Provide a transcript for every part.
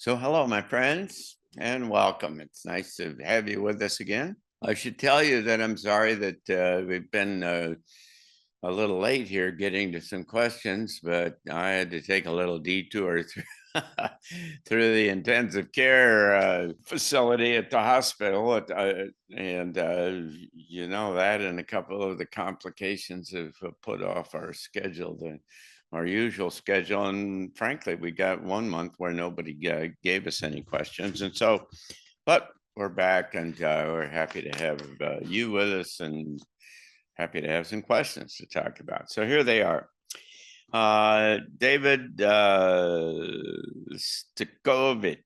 So, hello, my friends, and welcome. It's nice to have you with us again. I should tell you that I'm sorry that we've been a little late here getting to some questions, but I had to take a little detour through, through the intensive care facility at the hospital. And you know that, and a couple of the complications have put off our schedule. Our usual schedule. And frankly, we got 1 month where nobody gave us any questions. And so, but we're back and we're happy to have you with us and happy to have some questions to talk about. So here they are. David Stikovich,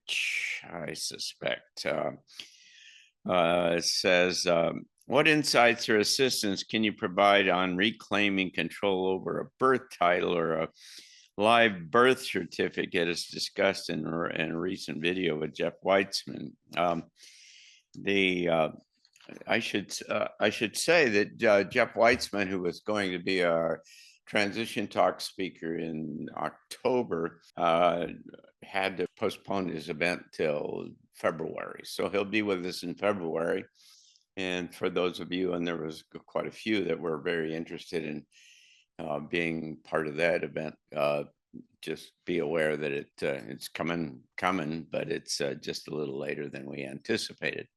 I suspect, says, what insights or assistance can you provide on reclaiming control over a birth title or a live birth certificate, as discussed in a recent video with Jeff Weitzman? I should say that Jeff Weitzman, who was going to be our transition talk speaker in October, had to postpone his event till February. So he'll be with us in February. And for those of you, and there was quite a few that were very interested in being part of that event, just be aware that it's coming, but it's just a little later than we anticipated.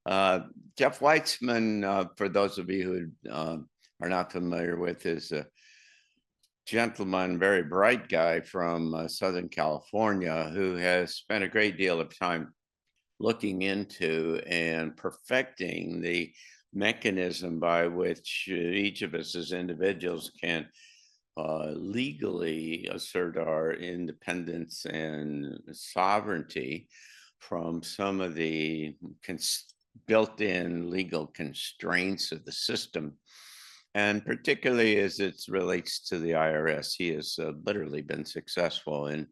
Jeff Weitzman, for those of you who are not familiar with, is a gentleman, very bright guy from Southern California who has spent a great deal of time looking into and perfecting the mechanism by which each of us as individuals can legally assert our independence and sovereignty from some of the built-in legal constraints of the system, and particularly as it relates to the IRS. He has literally been successful in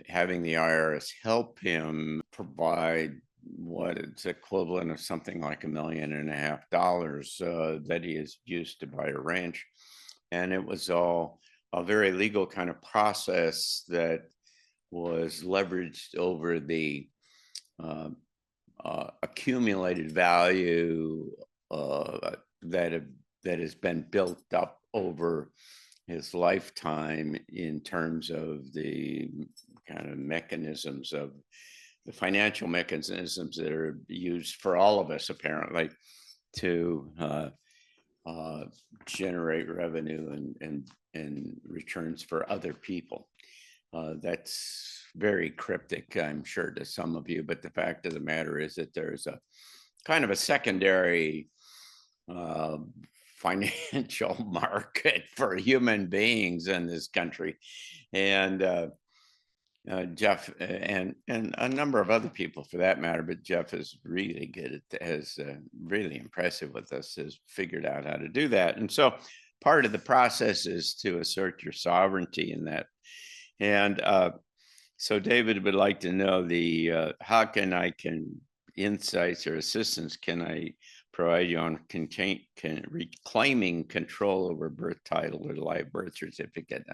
having the IRS help him provide what is equivalent of something like $1.5 million that he has used to buy a ranch. And it was all a very legal kind of process that was leveraged over the accumulated value that has been built up over his lifetime in terms of the kind of mechanisms of the financial mechanisms that are used for all of us, apparently, to generate revenue and returns for other people. That's very cryptic, I'm sure, to some of you, but the fact of the matter is that there's a kind of a secondary financial market for human beings in this country. And Jeff and a number of other people for that matter, but Jeff is really good at really impressive with us, has figured out how to do that. And so part of the process is to assert your sovereignty in that. And so David would like to know how can insights or assistance can I provide you on reclaiming control over birth title or live birth certificate?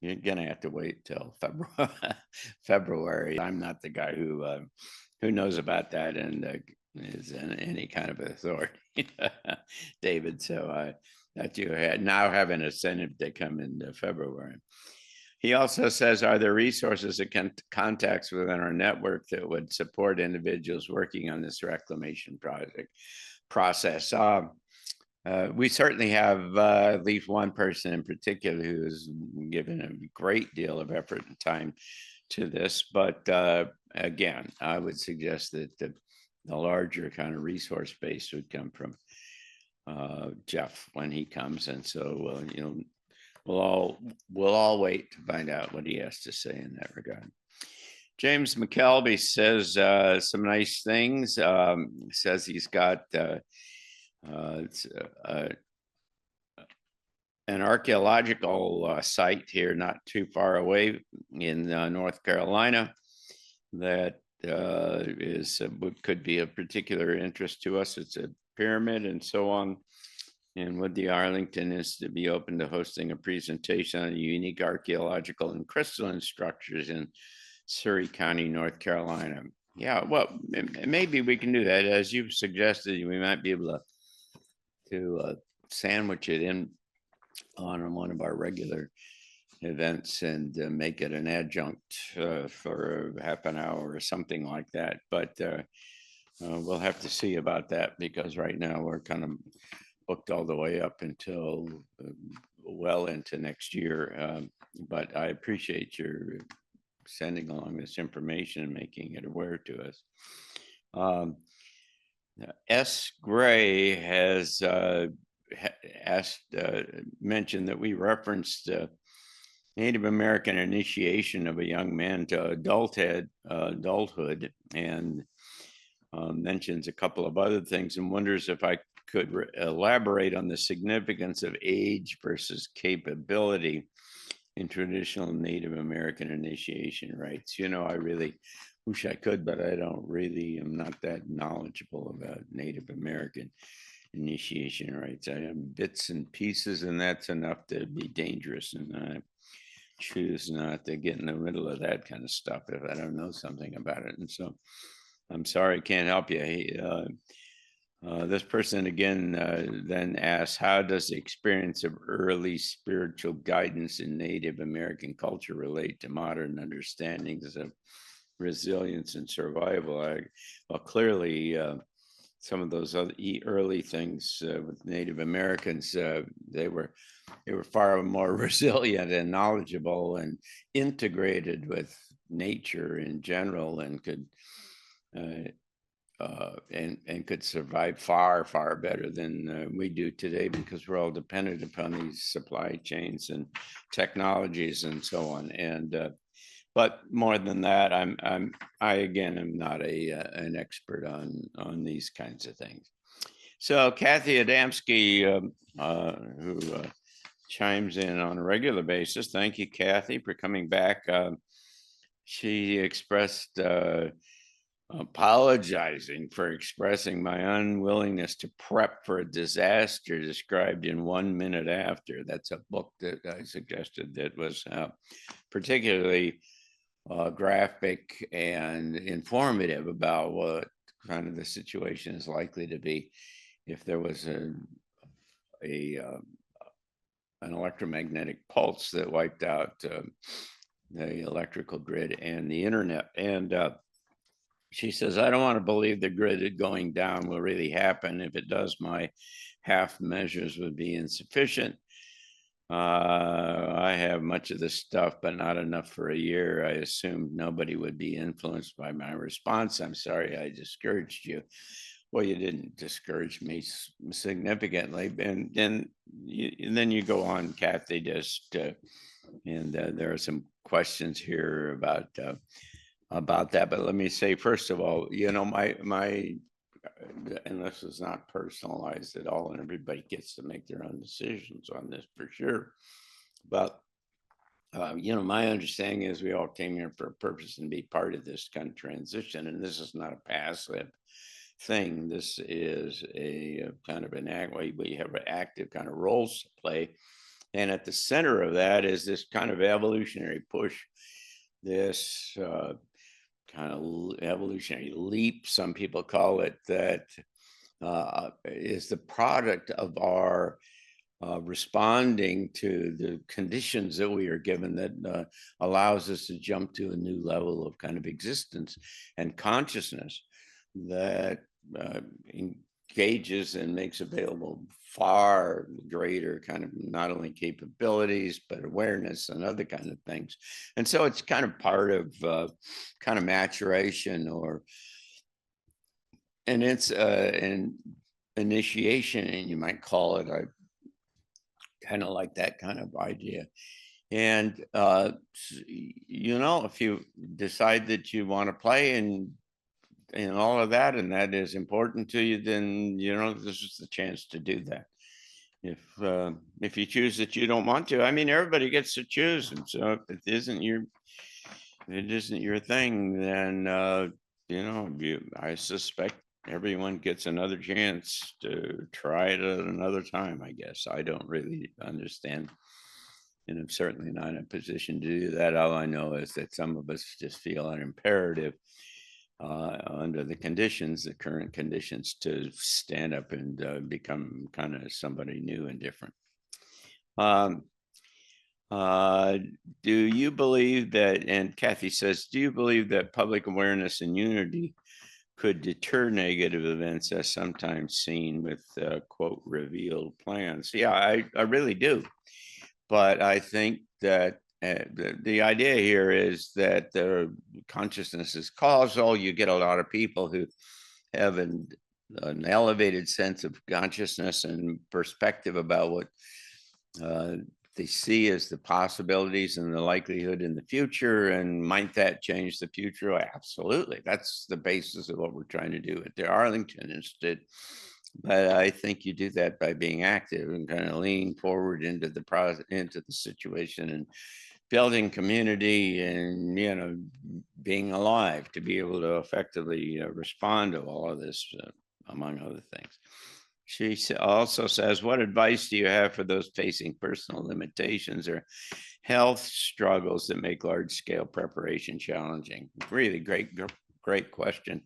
You're gonna have to wait till February. I'm not the guy who knows about that and is in any kind of authority, David. So that you now have an incentive to come in February. He also says, are there resources and contacts within our network that would support individuals working on this reclamation process? We certainly have at least one person in particular who has given a great deal of effort and time to this. But again, I would suggest that the larger kind of resource base would come from Jeff when he comes. And so, we'll all wait to find out what he has to say in that regard. James McKelvey says some nice things. Says he's got an archaeological site here not too far away in North Carolina that could be of particular interest to us. It's a pyramid and so on. And Woody Arlington is to be open to hosting a presentation on unique archaeological and crystalline structures in Surrey County, North Carolina. Yeah, well, maybe we can do that. As you've suggested, we might be able to sandwich it in on one of our regular events and make it an adjunct for a half an hour or something like that. But we'll have to see about that, because right now we're kind of booked all the way up until well into next year. But I appreciate your sending along this information and making it aware to us. Um, S. Gray has mentioned that we referenced Native American initiation of a young man to adulthood, and mentions a couple of other things, and wonders if I could elaborate on the significance of age versus capability in traditional Native American initiation rites. I really wish I could, but I am not that knowledgeable about Native American initiation rites. I have bits and pieces, and that's enough to be dangerous. And I choose not to get in the middle of that kind of stuff if I don't know something about it. And so I'm sorry, I can't help you. This person again then asks, how does the experience of early spiritual guidance in Native American culture relate to modern understandings of resilience and survival? Well, clearly, some of those other early things with Native Americans, they were far more resilient and knowledgeable and integrated with nature in general, and could and could survive far better than we do today, because we're all dependent upon these supply chains and technologies and so on. And but more than that, I again am not an expert on these kinds of things. So Kathy Adamski, who chimes in on a regular basis. Thank you, Kathy, for coming back. She expressed apologizing for expressing my unwillingness to prep for a disaster described in 1 Minute After. That's a book that I suggested that was particularly graphic and informative about what kind of the situation is likely to be if there was an electromagnetic pulse that wiped out the electrical grid and the internet. And she says, I don't want to believe the grid going down will really happen. If it does, my half measures would be insufficient. I have much of this stuff, but not enough for a year. I assumed nobody would be influenced by my response. I'm sorry I discouraged you. Well, you didn't discourage me significantly. And then you go on, Kathy, and there are some questions here about that. But let me say, first of all, my and this is not personalized at all, and everybody gets to make their own decisions on this for sure. But my understanding is we all came here for a purpose and be part of this kind of transition, and this is not a passive thing. This is a kind of an act. We have an active kind of roles to play, and at the center of that is this kind of evolutionary push, this kind of evolutionary leap, some people call it, that is the product of our responding to the conditions that we are given, that allows us to jump to a new level of kind of existence and consciousness that engages and makes available far greater kind of not only capabilities, but awareness and other kind of things. And so it's kind of part of kind of maturation, and it's an initiation, and you might call it. I kind of like that kind of idea. And if you decide that you want to play and all of that, and that is important to you, then this is the chance to do that. If you choose that you don't want to, I mean, everybody gets to choose, and so if it isn't your thing, then I suspect everyone gets another chance to try it at another time. I guess I don't really understand And I'm certainly not in a position to do that. All I know is that some of us just feel an imperative under the conditions, the current conditions, to stand up and become kind of somebody new and different. Um, do you believe that, and Kathy says, do you believe that public awareness and unity could deter negative events as sometimes seen with quote revealed plans? Yeah, I really do. But I think that the idea here is that the consciousness is causal. You get a lot of people who have an elevated sense of consciousness and perspective about what uh, they see as the possibilities and the likelihood in the future. And might that change the future? Absolutely. That's the basis of what we're trying to do at the Arlington Institute. But I think you do that by being active and kind of leaning forward into the situation and building community and being alive to be able to effectively respond to all of this, among other things. She also says, what advice do you have for those facing personal limitations or health struggles that make large scale preparation challenging? Really great question.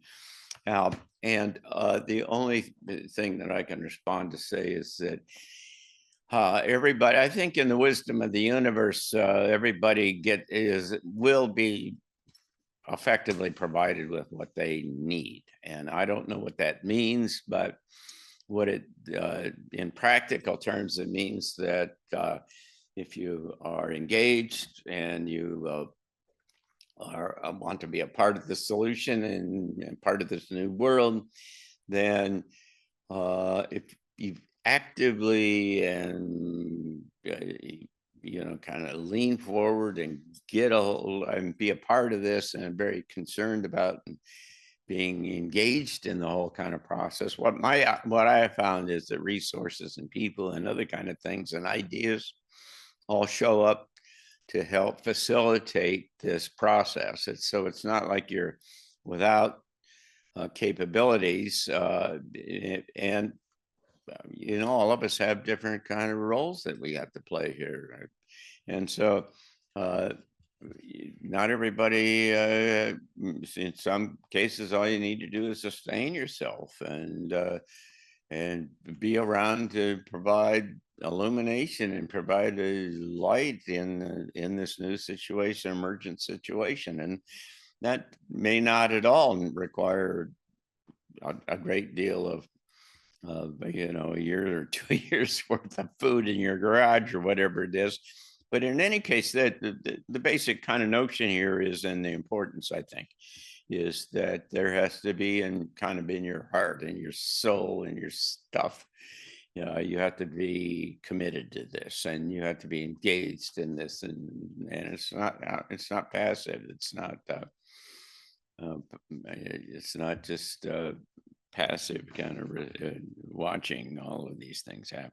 And the only thing that I can respond to say is that everybody, I think in the wisdom of the universe, everybody will be effectively provided with what they need. And I don't know what that means, but what it in practical terms, it means that if you are engaged and you want to be a part of the solution and part of this new world, then if you actively and kind of lean forward and get a hold and be a part of this and very concerned about being engaged in the whole kind of process, what I have found is that resources and people and other kind of things and ideas all show up to help facilitate this process. It's not like you're without capabilities, and all of us have different kind of roles that we have to play here, right? And so not everybody, in some cases, all you need to do is sustain yourself and be around to provide illumination and provide a light in this new situation, emergent situation. And that may not at all require a great deal of a year or 2 years worth of food in your garage or whatever it is. But in any case, that the basic kind of notion here is, and the importance, I think, is that there has to be kind of in your heart and your soul and your stuff. You have to be committed to this, and you have to be engaged in this, and it's not passive. It's not just passive kind of watching all of these things happen.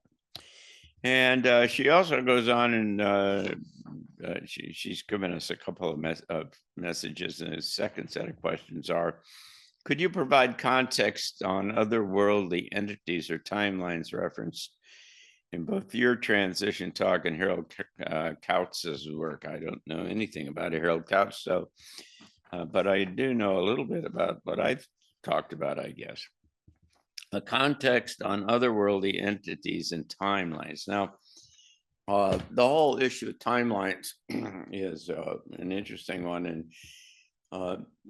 And she also goes on and she's given us a couple of messages, and his second set of questions are, could you provide context on otherworldly entities or timelines referenced in both your transition talk and Harold Kautz's work? I don't know anything about Harold Kautz, but I do know a little bit about what I've talked about, I guess. A context on otherworldly entities and timelines. Now, the whole issue of timelines is an interesting one, and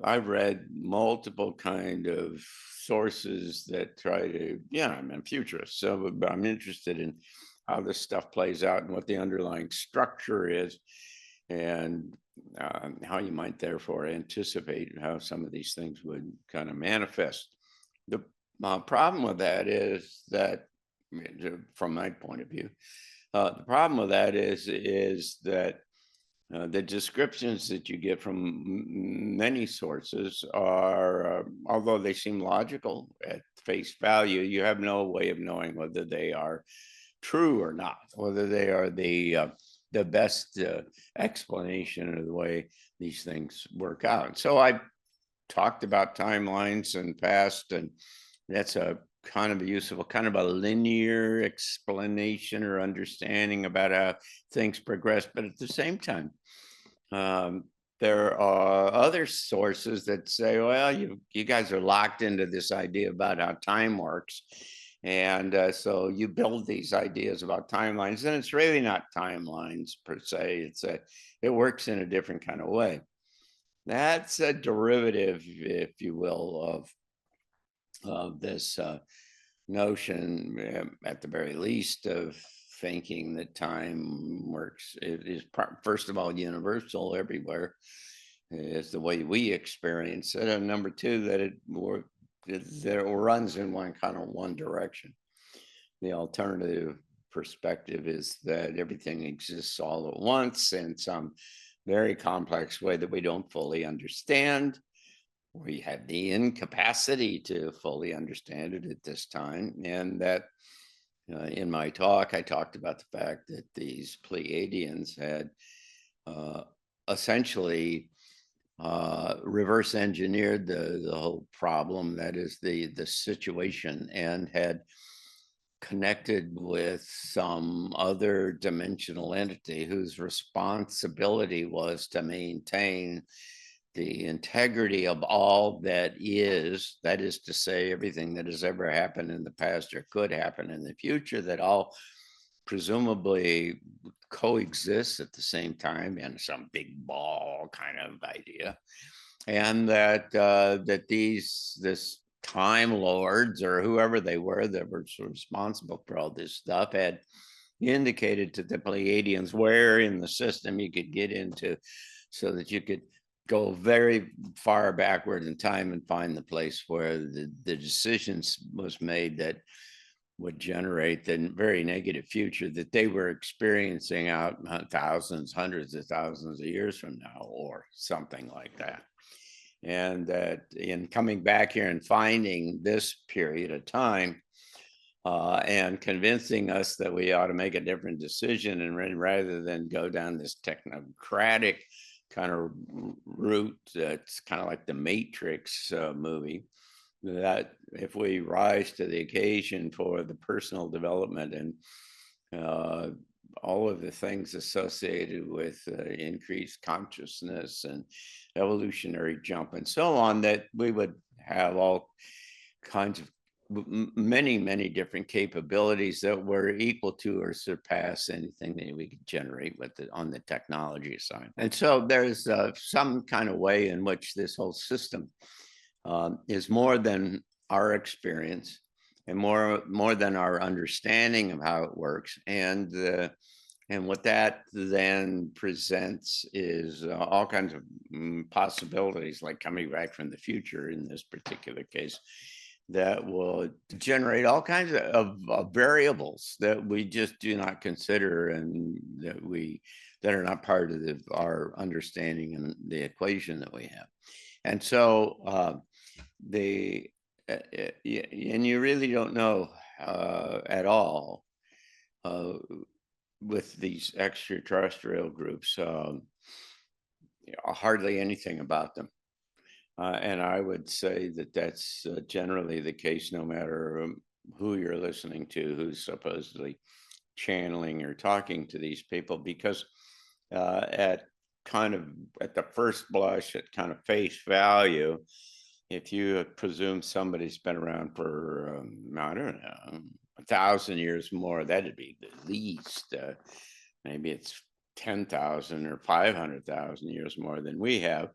I've read multiple kind of sources that try to, I'm a futurist, so I'm interested in how this stuff plays out and what the underlying structure is, and how you might therefore anticipate how some of these things would kind of manifest. The problem with that is that, from my point of view, the problem with that is that the descriptions that you get from many sources are, although they seem logical at face value, you have no way of knowing whether they are true or not, whether they are the best explanation of the way these things work out. So I talked about timelines and past, and that's a kind of useful, kind of a linear explanation or understanding about how things progress. But at the same time, um, there are other sources that say, well, you guys are locked into this idea about how time works. And so you build these ideas about timelines, and it's really not timelines per se. It works in a different kind of way. That's a derivative, if you will, of this notion, at the very least, of thinking that time works. It is first of all universal everywhere, is the way we experience it, and number two, that that it runs in one direction. The alternative perspective is that everything exists all at once in some very complex way that we don't fully understand. We have the incapacity to fully understand it at this time. And that in my talk, I talked about the fact that these Pleiadians had uh, essentially reverse engineered the whole problem, that is the situation, and had connected with some other dimensional entity whose responsibility was to maintain the integrity of all that is to say, everything that has ever happened in the past or could happen in the future, that all presumably coexists at the same time in some big ball kind of idea. And that this time lords, or whoever they were that were sort of responsible for all this stuff, had indicated to the Pleiadians where in the system you could get into, so that you could go very far backward in time and find the place where the decisions was made that would generate the very negative future that they were experiencing out thousands, hundreds of thousands of years from now, or something like that. And that in coming back here and finding this period of time, and convincing us that we ought to make a different decision, and rather than go down this technocratic kind of route that's kind of like the Matrix movie, that if we rise to the occasion for the personal development and uh, all of the things associated with increased consciousness and evolutionary jump and so on, that we would have all kinds of many different capabilities that were equal to or surpass anything that we could generate with on the technology side. And so there's some kind of way in which this whole system is more than our experience, and more than our understanding of how it works. And what that then presents is all kinds of possibilities, like coming back from the future in this particular case, that will generate all kinds of variables that we just do not consider, and that are not part of our understanding and the equation that we have. And so the and you really don't know at all uh, with these extraterrestrial groups, hardly anything about them. And I would say that that's generally the case, no matter who you're listening to, who's supposedly channeling or talking to these people, because at kind of at the first blush, at kind of face value, if you presume somebody's been around for I don't know, 1,000 years more, that'd be the least. Maybe it's 10,000 or 500,000 years more than we have.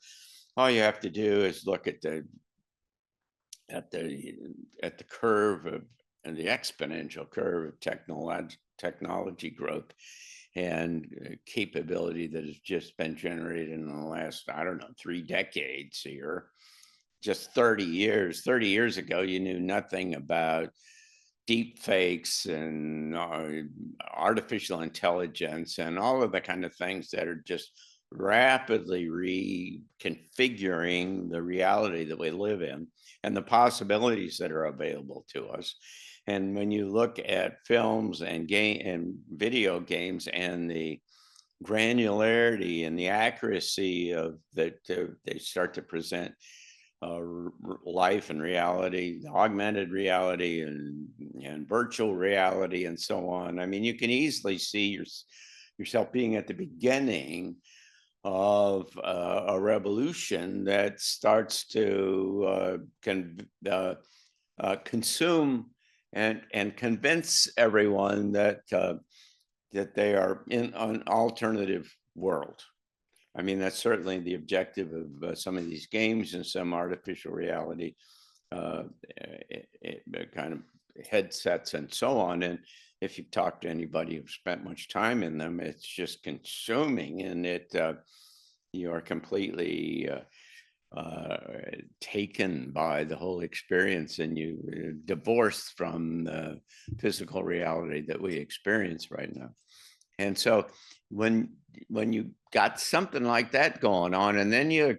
All you have to do is look at at the the curve of, and the exponential curve of technology growth and capability that has just been generated in the last, I don't know, 3 decades here. Just 30 years. 30 years ago, you knew nothing about deep fakes and artificial intelligence and all of the kind of things that are just rapidly reconfiguring the reality that we live in and the possibilities that are available to us. And when you look at films and video games, and the granularity and the accuracy of that they start to present life and reality, augmented reality, and virtual reality, and so on. I mean, you can easily see yourself being at the beginning of a revolution that starts to consume and convince everyone that they are in an alternative world. I mean, that's certainly the objective of some of these games and some artificial reality uh, kind of headsets and so on. And if you talk to anybody who's spent much time in them, it's just consuming, and you are completely taken by the whole experience, and you divorced from the physical reality that we experience right now. And so when when you got something like that going on, and then you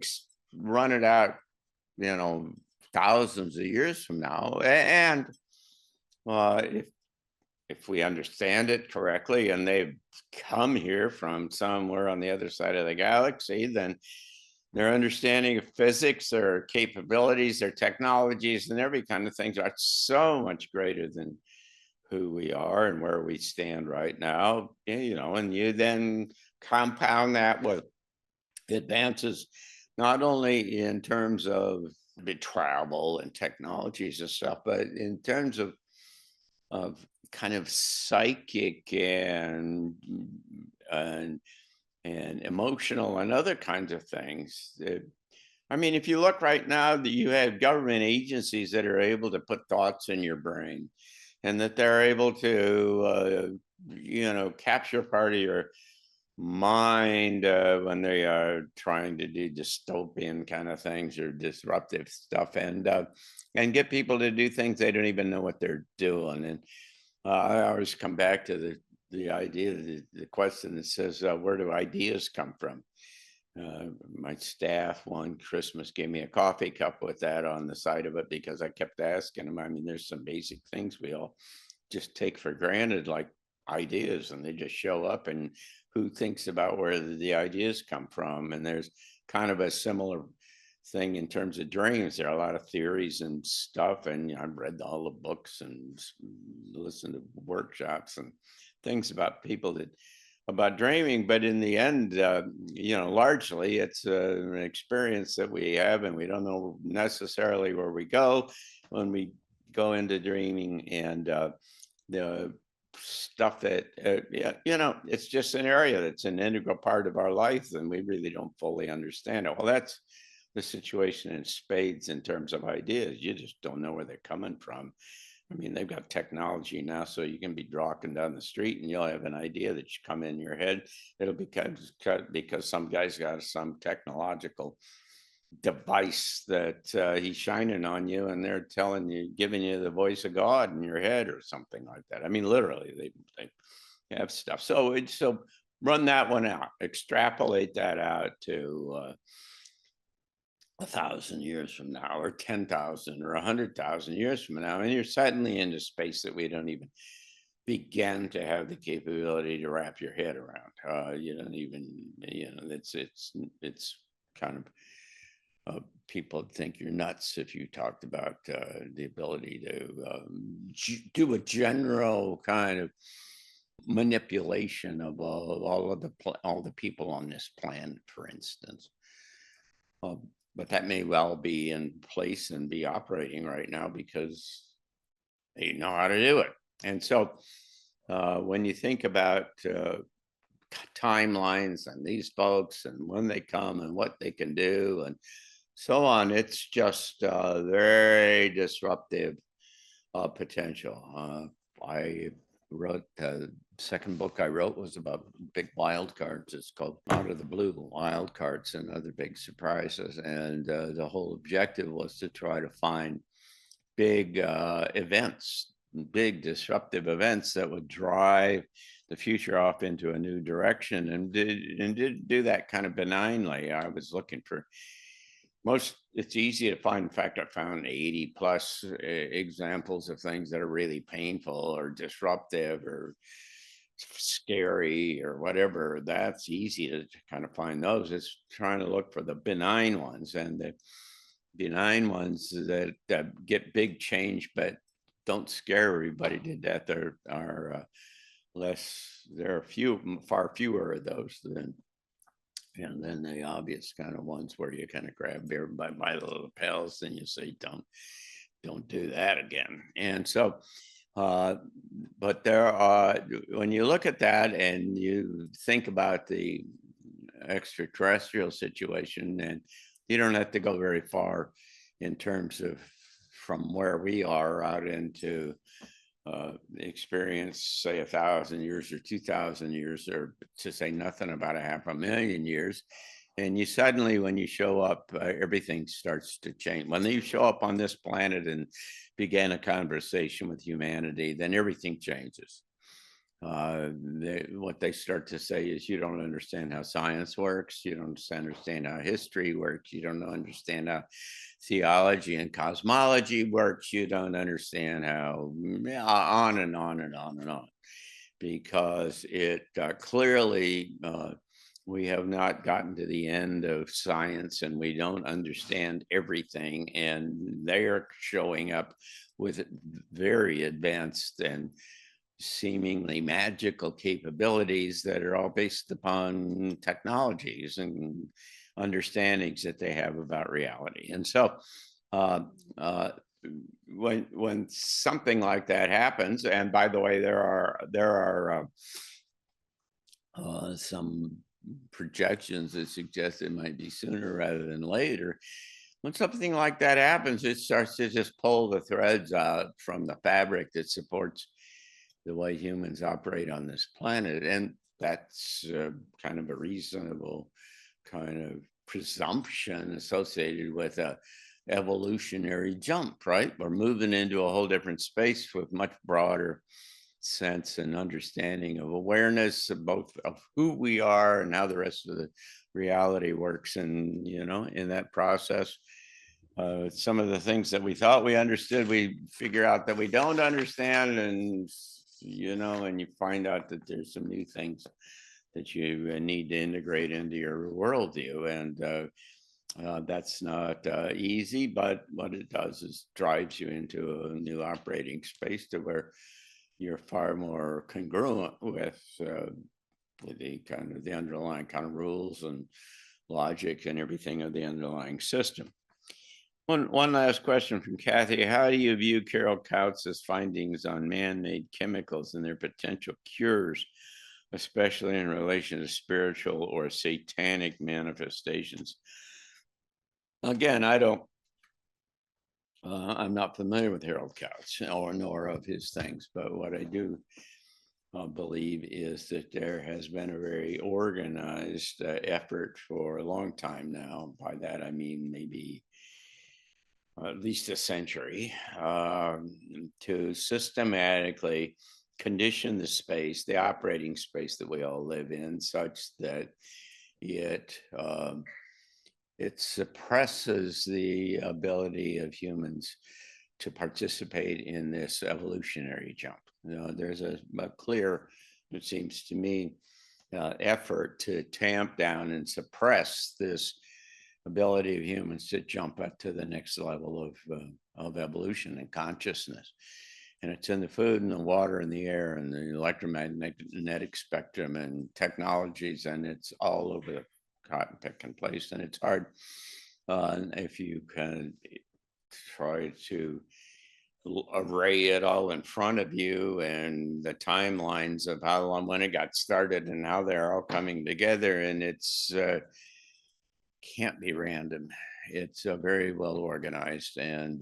run it out, you know, thousands of years from now, and if we understand it correctly, and they've come here from somewhere on the other side of the galaxy, then their understanding of physics, their capabilities, their technologies, and every kind of things are so much greater than who we are and where we stand right now. You know, and you then compound that with advances, not only in terms of the travel and technologies and stuff, but in terms of kind of psychic and and emotional and other kinds of things. I mean, if you look right now, that you have government agencies that are able to put thoughts in your brain, and that they're able to, you know, capture part of your mind when they are trying to do dystopian kind of things or disruptive stuff, and get people to do things they don't even know what they're doing. And I always come back to the idea, the question that says, where do ideas come from? My staff one Christmas gave me a coffee cup with that on the side of it, because I kept asking them. I mean, there's some basic things we all just take for granted, like ideas, and they just show up, and who thinks about where the ideas come from? And there's kind of a similar thing in terms of dreams. There are a lot of theories and stuff, and you know, I've read all the books and listened to workshops and things about people that about dreaming, but in the end, you know, largely it's an experience that we have, and we don't know necessarily where we go when we go into dreaming. And the stuff that, yeah, you know, it's just an area that's an integral part of our life, and we really don't fully understand it. Well, that's the situation in spades in terms of ideas. You just don't know where they're coming from. I mean, they've got technology now, so you can be walking down the street and you'll have an idea that you come in your head. It'll be because some guy's got some technological device that he's shining on you, and they're telling you, giving you the voice of God in your head or something like that. I mean, literally, they have stuff. So run that one out, extrapolate that out to 1,000 years from now, or 10,000 or 100,000 years from now, and you're suddenly into space that we don't even begin to have the capability to wrap your head around. You don't even, you know, it's kind of, people think you're nuts if you talked about the ability to do a general kind of manipulation of all the people on this planet, for instance. But that may well be in place and be operating right now because they know how to do it. And so when you think about timelines and these folks and when they come and what they can do and so on, it's just very disruptive potential. I wrote the second book I wrote was about big wild cards. It's called Out of the Blue: Wild Cards and Other Big Surprises. And the whole objective was to try to find big events, big disruptive events that would drive the future off into a new direction, and did do that kind of benignly. I was looking for it's easy to find. In fact, I found 80 plus examples of things that are really painful or disruptive or scary or whatever. That's easy to kind of find those. It's trying to look for the benign ones, and benign ones that get big change, but don't scare everybody to death are less. There are far fewer of those than, and then the obvious kind of ones where you kind of grab everybody by the little lapels and you say, don't do that again. And so, uh, but there are, when you look at that and you think about the extraterrestrial situation, and you don't have to go very far in terms of from where we are out into experience, say 1,000 years or 2,000 years, or to say nothing about 500,000 years. And you suddenly, when you show up, everything starts to change. When you show up on this planet and begin a conversation with humanity, then everything changes. What they start to say is, you don't understand how science works, you don't understand how history works, you don't understand how theology and cosmology works, you don't understand how, on and on and on and on, because it clearly we have not gotten to the end of science and we don't understand everything, and they are showing up with very advanced and seemingly magical capabilities that are all based upon technologies and understandings that they have about reality. And so uh, uh, when something like that happens, and by the way, there are some projections that suggest it might be sooner rather than later. When something like that happens, it starts to just pull the threads out from the fabric that supports the way humans operate on this planet. And that's kind of a reasonable kind of presumption associated with a evolutionary jump, right? We're moving into a whole different space with much broader sense and understanding of awareness of both of who we are and how the rest of the reality works. And, in that process, some of the things that we thought we understood, we figure out that we don't understand, and and you find out that there's some new things that you need to integrate into your worldview, and that's not easy. But what it does is drives you into a new operating space to where you're far more congruent with the kind of the underlying kind of rules and logic and everything of the underlying system. One last question from Kathy. How do you view Carol Kautz's findings on man-made chemicals and their potential cures, especially in relation to spiritual or satanic manifestations? Again, I'm not familiar with Harold Kautz nor of his things, but what I do believe is that there has been a very organized effort for a long time now. By that, I mean maybe at least a century, to systematically condition the space, the operating space that we all live in, such that it it suppresses the ability of humans to participate in this evolutionary jump. There's a clear, it seems to me, effort to tamp down and suppress this ability of humans to jump up to the next level of evolution and consciousness. And it's in the food and the water and the air and the electromagnetic spectrum and technologies, and it's all over the cotton picking place. And it's hard if you can try to array it all in front of you and the timelines of how long, when it got started and how they're all coming together. And it's can't be random. It's very well organized. And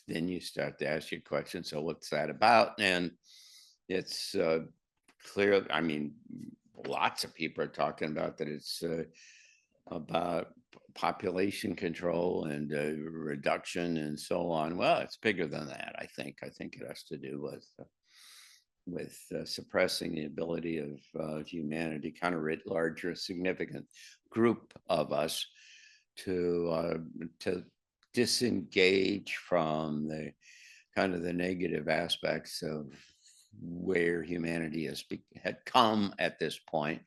then you start to ask your questions. So what's that about? And it's clear. I mean, lots of people are talking about that. It's about population control and reduction and so on. Well, it's bigger than that. I think it has to do with suppressing the ability of humanity, kind of writ large, or a significant group of us to disengage from the kind of the negative aspects of where humanity had come at this point,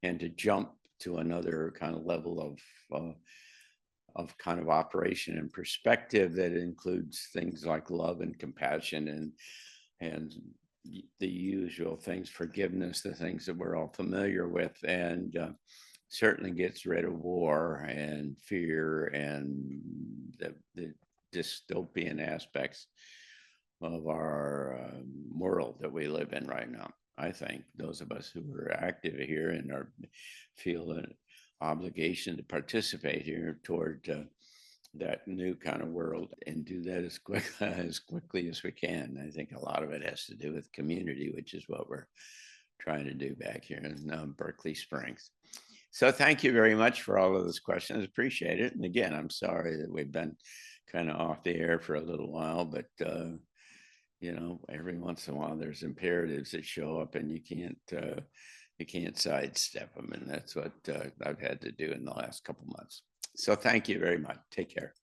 and to jump to another kind of level of of kind of operation and perspective that includes things like love and compassion and the usual things, forgiveness, the things that we're all familiar with, and certainly gets rid of war and fear and the dystopian aspects of our world that we live in right now. I think those of us who are active here and are feel an obligation to participate here toward that new kind of world and do that as quickly as we can. I think a lot of it has to do with community, which is what we're trying to do back here in Berkeley Springs. So thank you very much for all of those questions. Appreciate it. And again, I'm sorry that we've been kind of off the air for a little while, but every once in a while there's imperatives that show up and you can't sidestep them. And that's what I've had to do in the last couple months. So thank you very much. Take care.